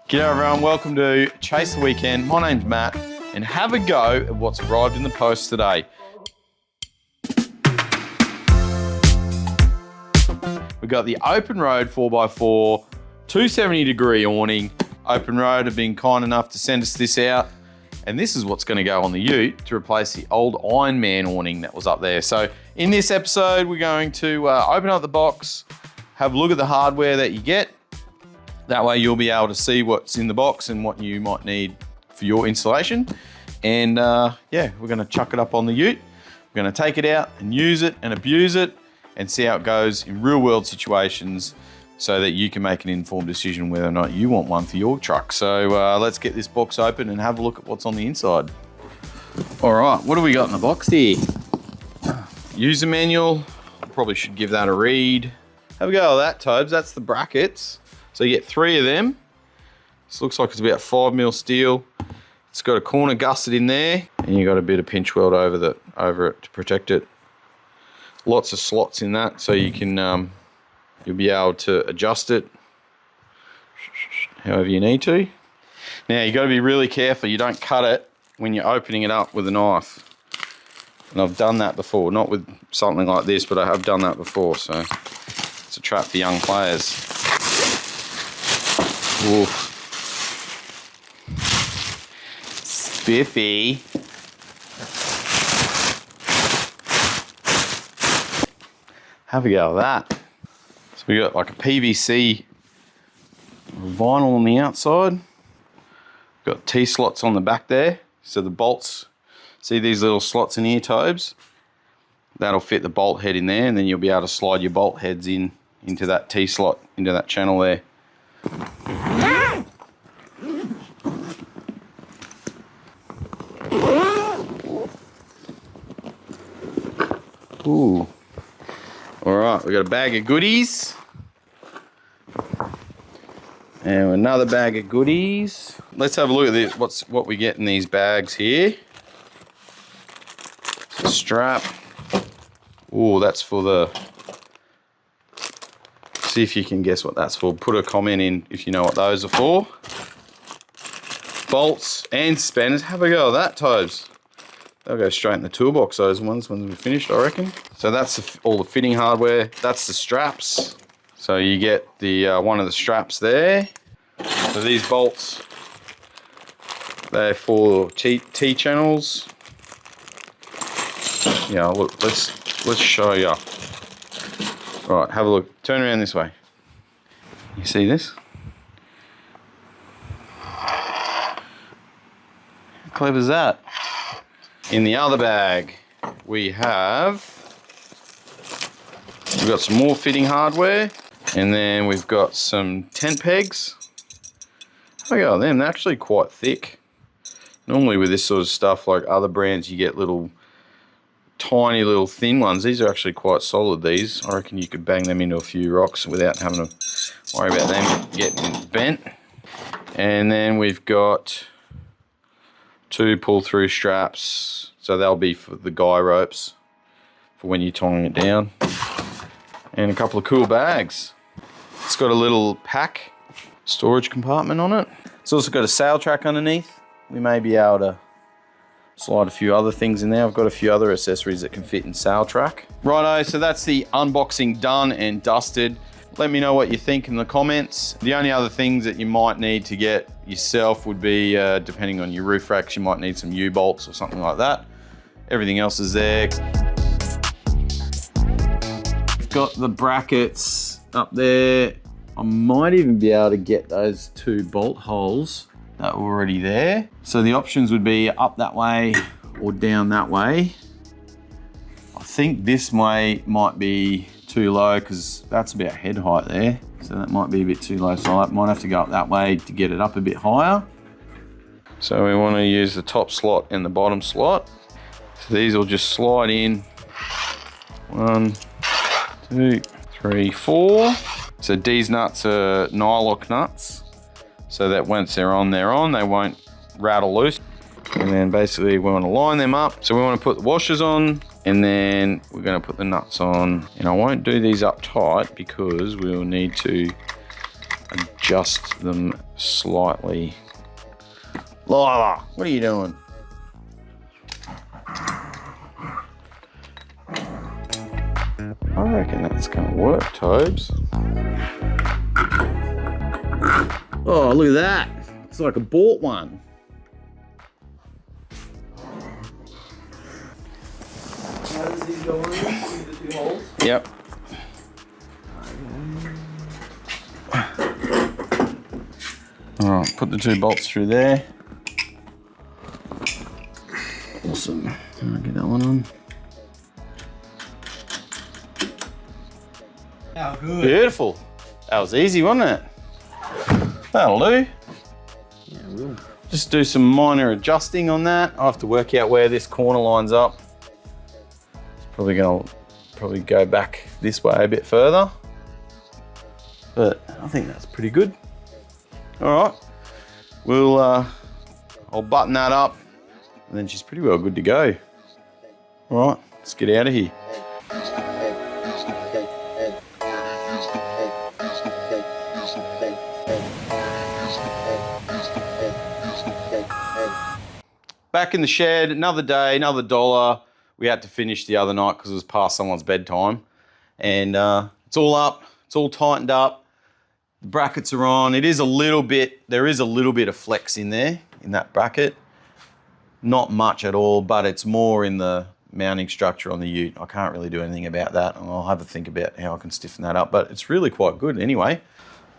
G'day everyone, welcome to Chase the Weekend. My name's Matt, and have a go at what's arrived in the post today. We've got the OpenRoad 4x4 270-degree awning. OpenRoad have been kind enough to send us this out, and this is what's going to go on the ute to replace the old Iron Man awning that was up there. So in this episode, we're going to open up the box, have a look at the hardware that you get. That way you'll be able to see what's in the box and what you might need for your installation. And yeah, we're gonna chuck it up on the ute. We're gonna take it out and use it and abuse it and see how it goes in real world situations so that you can make an informed decision whether or not you want one for your truck. So let's get this box open and have a look at what's on the inside. All right, what do we got in the box here? User manual, probably should give that a read. Have a go at that, Tobes, that's the brackets. So you get 3 of them. This looks like it's about 5mm steel. It's got a corner gusset in there, and you got a bit of pinch weld over it to protect it. Lots of slots in that, so you can you'll be able to adjust it however you need to. Now you got to be really careful you don't cut it when you're opening it up with a knife. And I've done that before, not with something like this, but I have done that before. So it's a trap for young players. Ooh. Spiffy. Have a go at that. So we got like a PVC vinyl on the outside. Got T-slots on the back there. So the bolts, see these little slots in here, Tobes? That'll fit the bolt head in there, and then you'll be able to slide your bolt heads into that T-slot, into that channel there. Ooh. All right, we got a bag of goodies. And another bag of goodies. Let's have a look at this, what we get in these bags here. It's a strap. Ooh, that's for the... See if you can guess what that's for. Put a comment in if you know what those are for. Bolts and spanners. Have a go at that, Tobes. They'll go straight in the toolbox, those ones, when we're finished, I reckon. So that's all the fitting hardware. That's the straps. So you get the one of the straps there. So these bolts, they're for T-channels. Yeah, look, let's show you. All right, have a look. Turn around this way. You see this? How clever is that? In the other bag, we've got some more fitting hardware, and then we've got some tent pegs. Have a go at them. They're actually quite thick. Normally with this sort of stuff, like other brands, you get tiny little thin ones. These are actually quite solid, these. I reckon you could bang them into a few rocks without having to worry about them getting bent. And then we've got 2 pull-through straps. So they'll be for the guy ropes for when you're tying it down. And a couple of cool bags. It's got a little pack storage compartment on it. It's also got a sail track underneath. We may be able to slide a few other things in there. I've got a few other accessories that can fit in sail track. Righto, so that's the unboxing done and dusted. Let me know what you think in the comments. The only other things that you might need to get yourself would be, depending on your roof racks, you might need some U-bolts or something like that. Everything else is there. Got the brackets up there. I might even be able to get those 2 bolt holes that were already there. So the options would be up that way or down that way. I think this way might be too low because that's about head height there. So that might be a bit too low. So I might have to go up that way to get it up a bit higher. So we want to use the top slot and the bottom slot. So these will just slide in. 1, 2, 3, 4. So these nuts are nylock nuts, so that once they're on, they won't rattle loose. And then basically we want to line them up. So we want to put the washers on, and then we're going to put the nuts on. And I won't do these up tight because we'll need to adjust them slightly. Lila, what are you doing? I reckon that's gonna work, Tobes. Oh, look at that. It's like I bought one. How does these go on? The 2 holes? Yep. All right, put the 2 bolts through there. Awesome. Can I get that one on? How good. Beautiful. That was easy, wasn't it? That'll do. Yeah, it will. Just do some minor adjusting on that. I have to work out where this corner lines up. Probably gonna go back this way a bit further. But I think that's pretty good. All right, I'll button that up and then she's pretty well good to go. All right, let's get out of here. Back in the shed, another day, another $1. We had to finish the other night because it was past someone's bedtime. And it's all up, it's all tightened up. The brackets are on. There is a little bit of flex in there, in that bracket. Not much at all, but it's more in the mounting structure on the ute. I can't really do anything about that. I'll have a think about how I can stiffen that up, but it's really quite good anyway.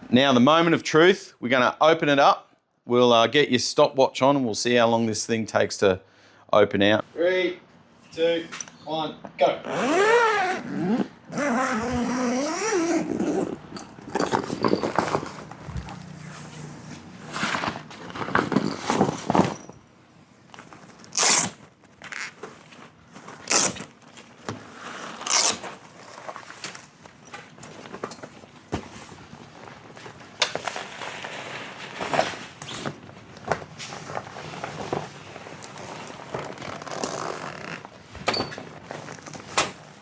Now, the moment of truth, we're gonna open it up. We'll get your stopwatch on and we'll see how long this thing takes to open out. 3, 2, 1, go.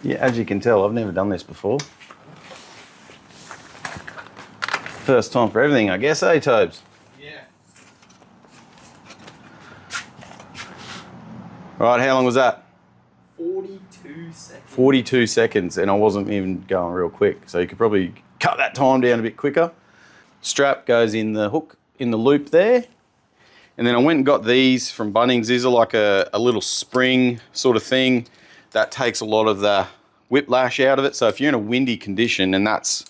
Yeah, as you can tell, I've never done this before. First time for everything, I guess, eh, Tobes? Yeah. Right, how long was that? 42 seconds. 42 seconds, and I wasn't even going real quick. So you could probably cut that time down a bit quicker. Strap goes in the hook, in the loop there. And then I went and got these from Bunnings. These are like a little spring sort of thing that takes a lot of the whiplash out of it. So if you're in a windy condition and that's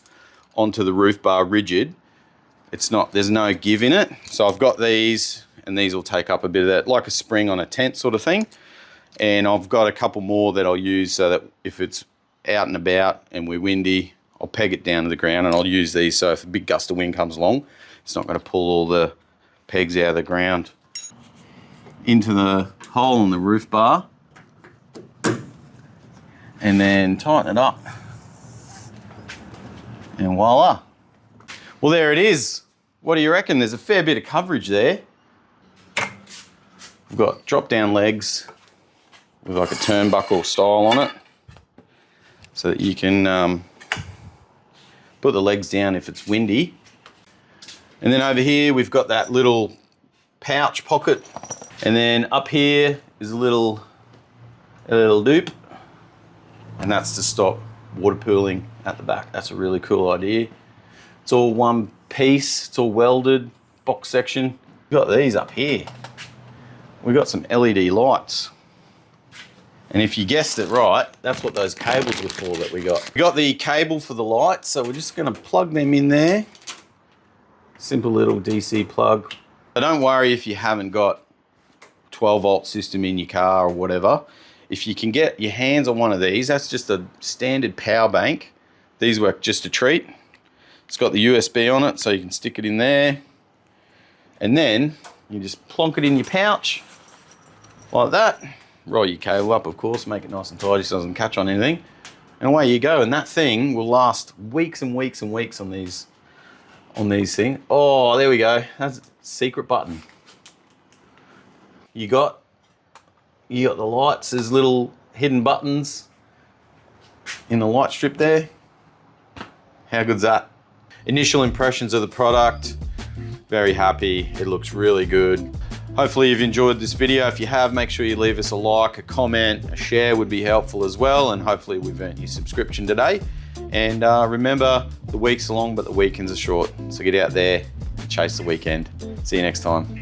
onto the roof bar rigid, there's no give in it. So I've got these, and these will take up a bit of that, like a spring on a tent sort of thing. And I've got a couple more that I'll use so that if it's out and about and we're windy, I'll peg it down to the ground, and I'll use these so if a big gust of wind comes along, it's not going to pull all the pegs out of the ground. Into the hole in the roof bar, and then tighten it up, and voila. Well, there it is. What do you reckon? There's a fair bit of coverage there. We've got drop down legs with like a turnbuckle style on it, so that you can put the legs down if it's windy. And then over here, we've got that little pouch pocket. And then up here is a little loop, and that's to stop water pooling at the back. That's a really cool idea. It's all one piece, it's all welded, box section. We've got these up here. We've got some LED lights. And if you guessed it right, that's what those cables were for that we got. We got the cable for the lights, so we're just gonna plug them in there. Simple little DC plug. So don't worry if you haven't got 12-volt system in your car or whatever. If you can get your hands on one of these, that's just a standard power bank. These work just a treat. It's got the USB on it, so you can stick it in there. And then you just plonk it in your pouch like that. Roll your cable up, of course, make it nice and tidy so it doesn't catch on anything. And away you go, and that thing will last weeks and weeks and weeks on these things. Oh, there we go. That's a secret button. You got the lights. There's little hidden buttons in the light strip there. How good's that? initial impressions of the product, very happy. It looks really good. Hopefully you've enjoyed this video. If you have, make sure you leave us a like, a comment, a share would be helpful as well. And hopefully we've earned your subscription today. And remember, the weeks are long, but the weekends are short. So get out there and chase the weekend. See you next time.